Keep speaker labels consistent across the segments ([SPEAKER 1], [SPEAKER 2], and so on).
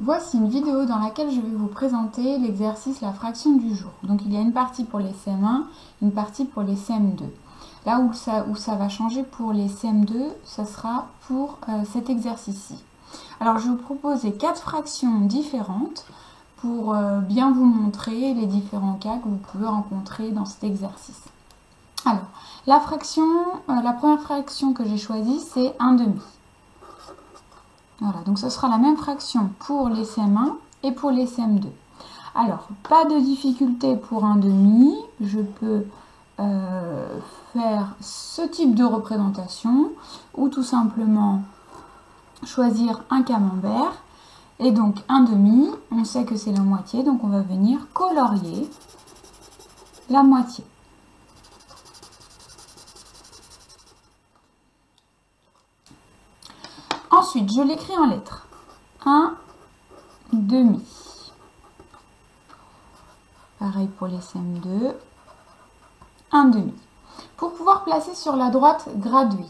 [SPEAKER 1] Voici une vidéo dans laquelle je vais vous présenter l'exercice la fraction du jour. Donc il y a une partie pour les CM1, une partie pour les CM2. Là où ça va changer pour les CM2, ça sera pour cet exercice-ci. Alors je vais vous proposer 4 fractions différentes pour bien vous montrer les différents cas que vous pouvez rencontrer dans cet exercice. Alors, la première fraction que j'ai choisie, c'est 1/2. Voilà, donc ce sera la même fraction pour les CM1 et pour les CM2. Alors, pas de difficulté pour 1/2, je peux faire ce type de représentation ou tout simplement choisir un camembert. Et donc 1/2, on sait que c'est la moitié, donc on va venir colorier la moitié. Ensuite, je l'écris en lettres. 1/2. Pareil pour les CM2. 1/2. Pour pouvoir placer sur la droite graduée,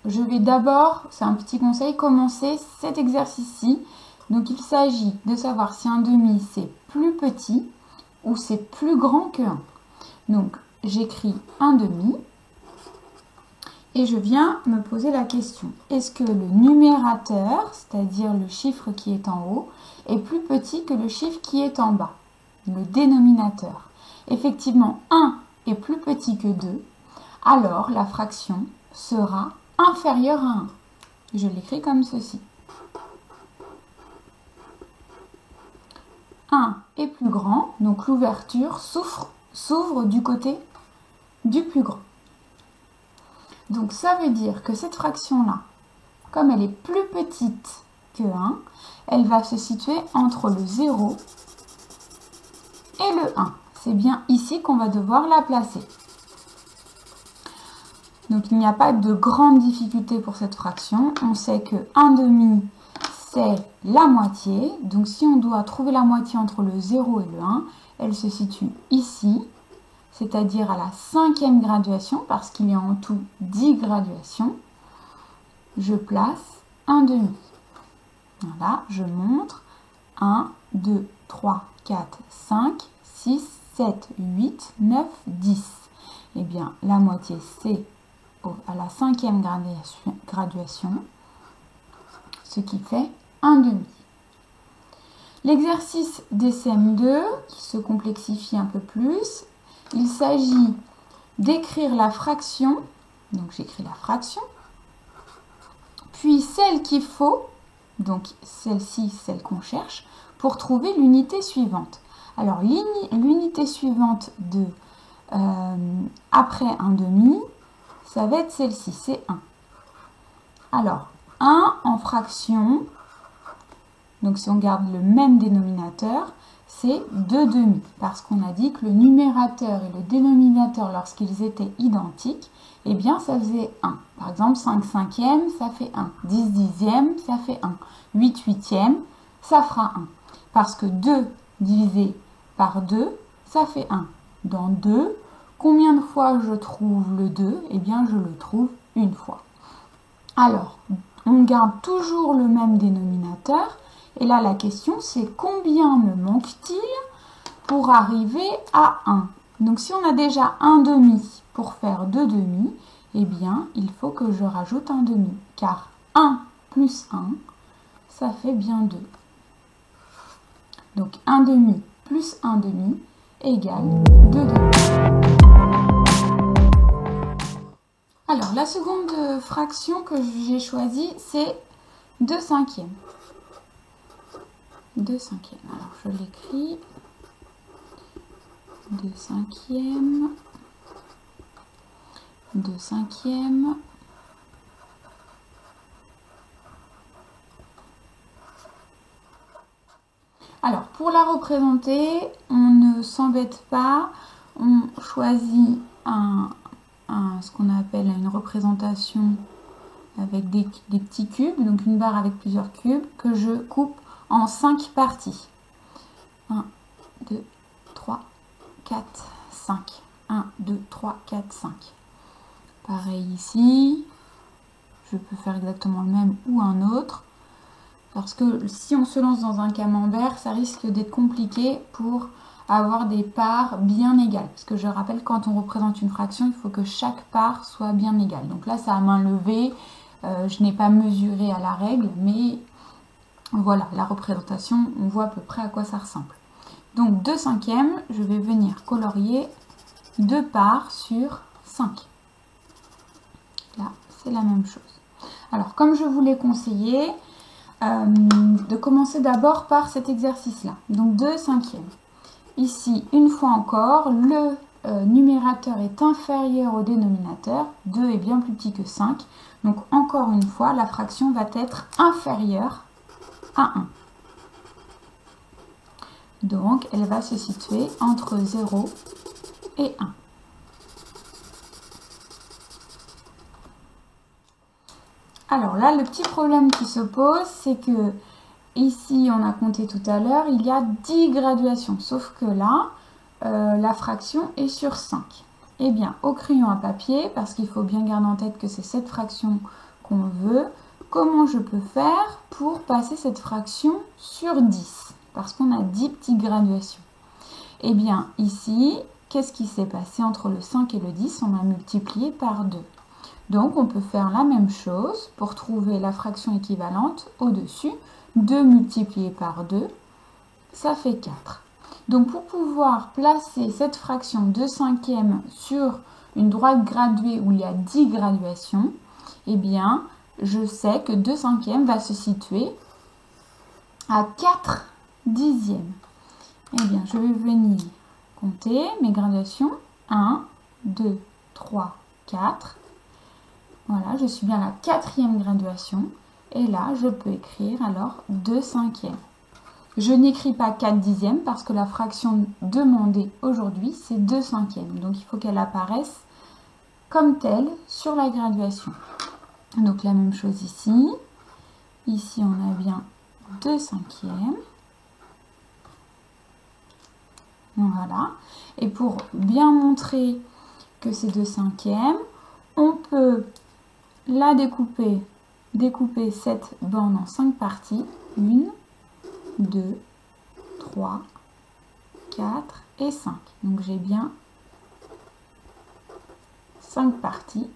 [SPEAKER 1] je vais d'abord, c'est un petit conseil, commencer cet exercice-ci. Donc il s'agit de savoir si 1/2 c'est plus petit ou c'est plus grand que 1. Donc j'écris 1/2. Et je viens me poser la question, est-ce que le numérateur, c'est-à-dire le chiffre qui est en haut, est plus petit que le chiffre qui est en bas, le dénominateur? Effectivement, 1 est plus petit que 2, alors la fraction sera inférieure à 1. Je l'écris comme ceci. 1 est plus grand, donc l'ouverture s'ouvre du côté du plus grand. Donc ça veut dire que cette fraction-là, comme elle est plus petite que 1, elle va se situer entre le 0 et le 1. C'est bien ici qu'on va devoir la placer. Donc il n'y a pas de grande difficulté pour cette fraction. On sait que 1/2 c'est la moitié. Donc si on doit trouver la moitié entre le 0 et le 1, elle se situe ici, c'est-à-dire à la 5e graduation, parce qu'il y a en tout 10 graduations. Je place 1/2. Voilà, je montre 1, 2, 3, 4, 5, 6, 7, 8, 9, 10. Eh bien, la moitié, c'est à la 5e graduation, ce qui fait 1/2. L'exercice des CM2, qui se complexifie un peu plus, il s'agit d'écrire la fraction, donc j'écris la fraction, puis celle qu'il faut, donc celle-ci, celle qu'on cherche, pour trouver l'unité suivante. Alors l'unité suivante de après 1/2, ça va être celle-ci, c'est 1. Alors 1 en fraction, donc si on garde le même dénominateur, c'est 2/2, parce qu'on a dit que le numérateur et le dénominateur, lorsqu'ils étaient identiques, eh bien ça faisait 1. Par exemple, 5/5, ça fait 1. 10/10, ça fait 1. 8/8, ça fera 1. Parce que 2 divisé par 2, ça fait 1. Dans 2, combien de fois je trouve le 2? Eh bien, je le trouve une fois. Alors, on garde toujours le même dénominateur. Et là, la question, c'est combien me manque-t-il pour arriver à 1? Donc, si on a déjà 1/2 pour faire 2/2, eh bien, il faut que je rajoute 1/2. Car 1 plus 1, ça fait bien 2. Donc, 1/2 plus 1/2 égale 2/2. Alors, la seconde fraction que j'ai choisie, c'est 2/5. 2/5. Alors, je l'écris. 2/5. 2/5. Alors, pour la représenter, on ne s'embête pas. On choisit ce qu'on appelle une représentation avec des petits cubes, donc une barre avec plusieurs cubes, que je coupe en 5 parties. 1, 2, 3, 4, 5. 1, 2, 3, 4, 5. Pareil ici. Je peux faire exactement le même ou un autre. Parce que si on se lance dans un camembert, ça risque d'être compliqué pour avoir des parts bien égales. Parce que je rappelle, quand on représente une fraction, il faut que chaque part soit bien égale. Donc là, c'est à main levée. Je n'ai pas mesuré à la règle, mais voilà, la représentation, on voit à peu près à quoi ça ressemble. Donc 2/5, je vais venir colorier 2 parts sur 5. Là, c'est la même chose. Alors, comme je vous l'ai conseillé, de commencer d'abord par cet exercice-là. Donc 2/5. Ici, une fois encore, le numérateur est inférieur au dénominateur. 2 est bien plus petit que 5. Donc, encore une fois, la fraction va être inférieure à 1. Donc, elle va se situer entre 0 et 1. Alors là, le petit problème qui se pose, c'est que ici, on a compté tout à l'heure, il y a 10 graduations. Sauf que là, la fraction est sur 5. Eh bien, au crayon à papier, parce qu'il faut bien garder en tête que c'est cette fraction qu'on veut, comment je peux faire pour passer cette fraction sur 10? Parce qu'on a 10 petites graduations. Eh bien, ici, qu'est-ce qui s'est passé entre le 5 et le 10? On a multiplié par 2. Donc, on peut faire la même chose pour trouver la fraction équivalente au-dessus. 2 multiplié par 2, ça fait 4. Donc, pour pouvoir placer cette fraction 2/5 sur une droite graduée où il y a 10 graduations, eh bien, je sais que 2/5 va se situer à 4 dixièmes. Eh bien, je vais venir compter mes graduations. 1, 2, 3, 4. Voilà, je suis bien à la 4e graduation. Et là, je peux écrire alors 2/5. Je n'écris pas 4 dixièmes parce que la fraction demandée aujourd'hui, c'est 2/5. Donc, il faut qu'elle apparaisse comme telle sur la graduation. Donc, la même chose ici. Ici, on a bien 2/5. Voilà. Et pour bien montrer que c'est 2/5, on peut la découper cette bande en 5 parties. 1, 2, 3, 4 et 5. Donc j'ai bien 5 parties.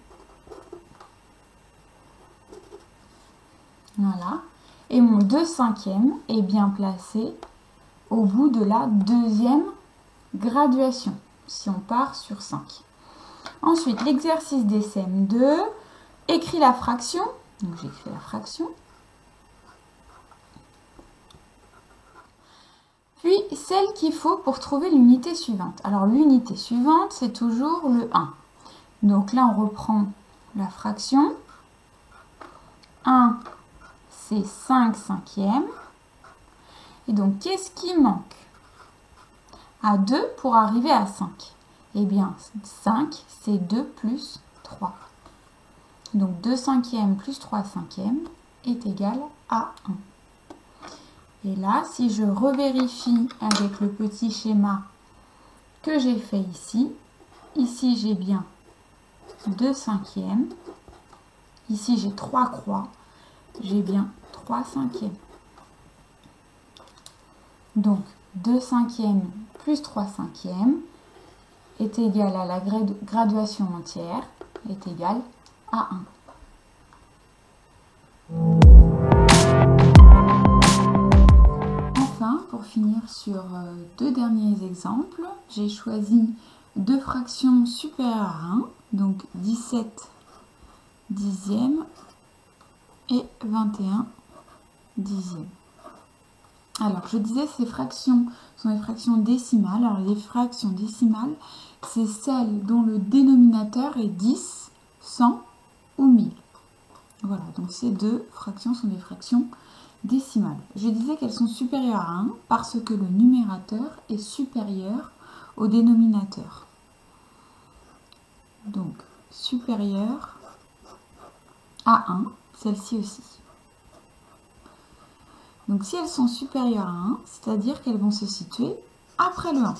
[SPEAKER 1] Voilà. Et mon 2/5 est bien placé au bout de la 2e graduation, si on part sur 5. Ensuite, l'exercice des CM2, écrit la fraction. Donc j'écris la fraction. Puis, celle qu'il faut pour trouver l'unité suivante. Alors, l'unité suivante, c'est toujours le 1. Donc là, on reprend la fraction. 1, c'est 5/5. Et donc, qu'est-ce qui manque à 2 pour arriver à 5? Eh bien, 5, c'est 2 plus 3. Donc, 2/5 plus 3/5 est égal à 1. Et là, si je revérifie avec le petit schéma que j'ai fait ici, j'ai bien 2/5. Ici, j'ai 3 croix. J'ai bien 3/5. Donc, 2/5 plus 3/5 est égal à la graduation entière, est égal à 1. Enfin, pour finir sur 2 derniers exemples, j'ai choisi 2 fractions supérieures à 1, donc 17 dixièmes et 21 dixièmes. Alors, je disais, ces fractions sont des fractions décimales. Alors, les fractions décimales, c'est celles dont le dénominateur est 10, 100 ou 1000. Voilà, donc ces 2 fractions sont des fractions décimales. Je disais qu'elles sont supérieures à 1 parce que le numérateur est supérieur au dénominateur. Donc, supérieur à 1, celle-ci aussi. Donc, si elles sont supérieures à 1, c'est-à-dire qu'elles vont se situer après le 1.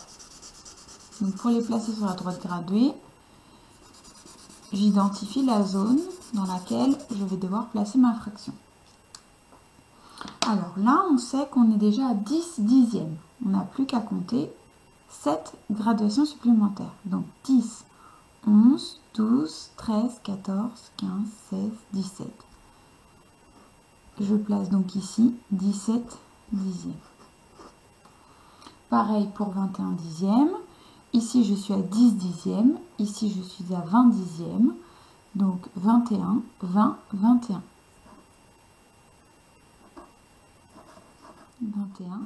[SPEAKER 1] Donc, pour les placer sur la droite graduée, j'identifie la zone dans laquelle je vais devoir placer ma fraction. Alors là, on sait qu'on est déjà à 10 dixièmes. On n'a plus qu'à compter 7 graduations supplémentaires. Donc 10, 11, 12, 13, 14, 15, 16, 17. Je place donc ici 17 dixièmes. Pareil pour 21 dixièmes. Ici, je suis à 10 dixièmes. Ici, je suis à 20 dixièmes. Donc 21, 20, 21. 21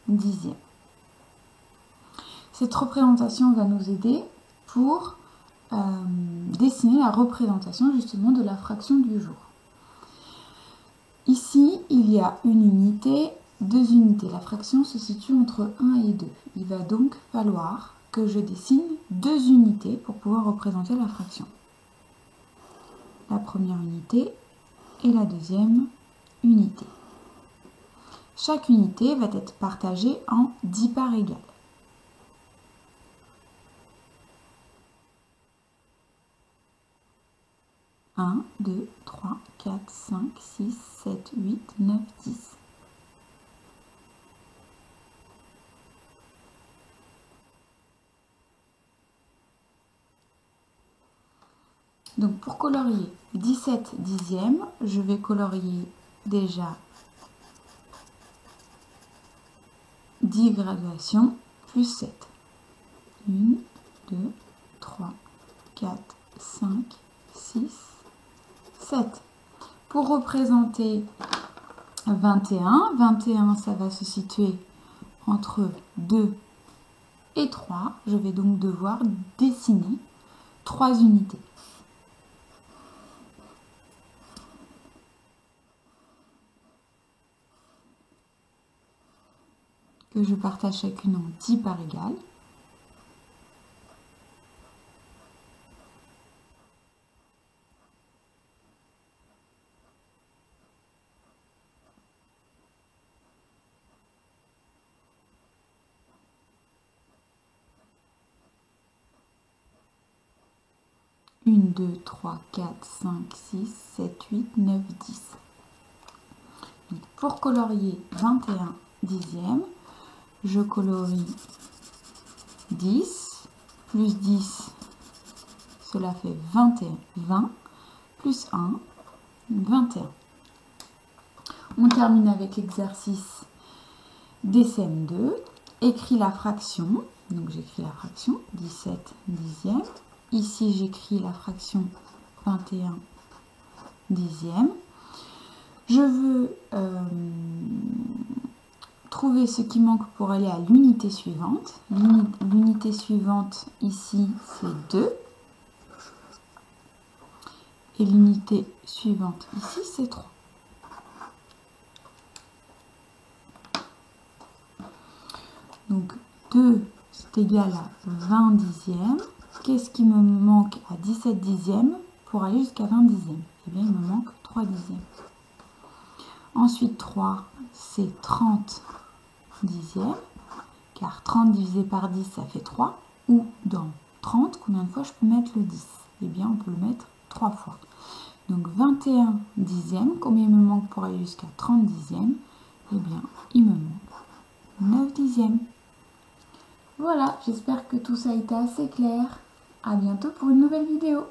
[SPEAKER 1] dixièmes. Cette représentation va nous aider pour dessiner la représentation justement de la fraction du jour. Ici, il y a une unité, 2 unités. La fraction se situe entre 1 et 2. Il va donc falloir que je dessine 2 unités pour pouvoir représenter la fraction. La première unité et la deuxième unité. Chaque unité va être partagée en 10 parts égales. « 1, 2, 3, 4, 5, 6, 7, 8, 9, 10. Donc pour colorier 17 dixièmes, je vais colorier déjà 10 graduations plus 7. 1, 2, 3, 4, 5, 6, 7. Pour représenter 21, 21 ça va se situer entre 2 et 3. Je vais donc devoir dessiner 3 unités. Que je partage chacune en 10 parts égales. Une, 2, 3, 4, 5, 6, 7, 8, 9, 10. Donc pour colorier 21 dixièmes, je colorie 10, plus 10, cela fait 21, 20, plus 1, 21. On termine avec l'exercice DCM2, écris la fraction, donc j'écris la fraction, 17 dixièmes. Ici, j'écris la fraction 21 dixièmes. Je veux trouver ce qui manque pour aller à l'unité suivante. L'unité suivante, ici, c'est 2. Et l'unité suivante, ici, c'est 3. Donc, 2, c'est égal à 20 dixièmes. Qu'est-ce qui me manque à 17 dixièmes pour aller jusqu'à 20 dixièmes? Eh bien, il me manque 3 dixièmes. Ensuite, 3, c'est 30 dixièmes, car 30 divisé par 10, ça fait 3. Ou dans 30, combien de fois je peux mettre le 10? Eh bien, on peut le mettre 3 fois. Donc, 21 dixièmes, combien il me manque pour aller jusqu'à 30 dixièmes? Eh bien, il me manque 9 dixièmes. Voilà, j'espère que tout ça a été assez clair. À bientôt pour une nouvelle vidéo.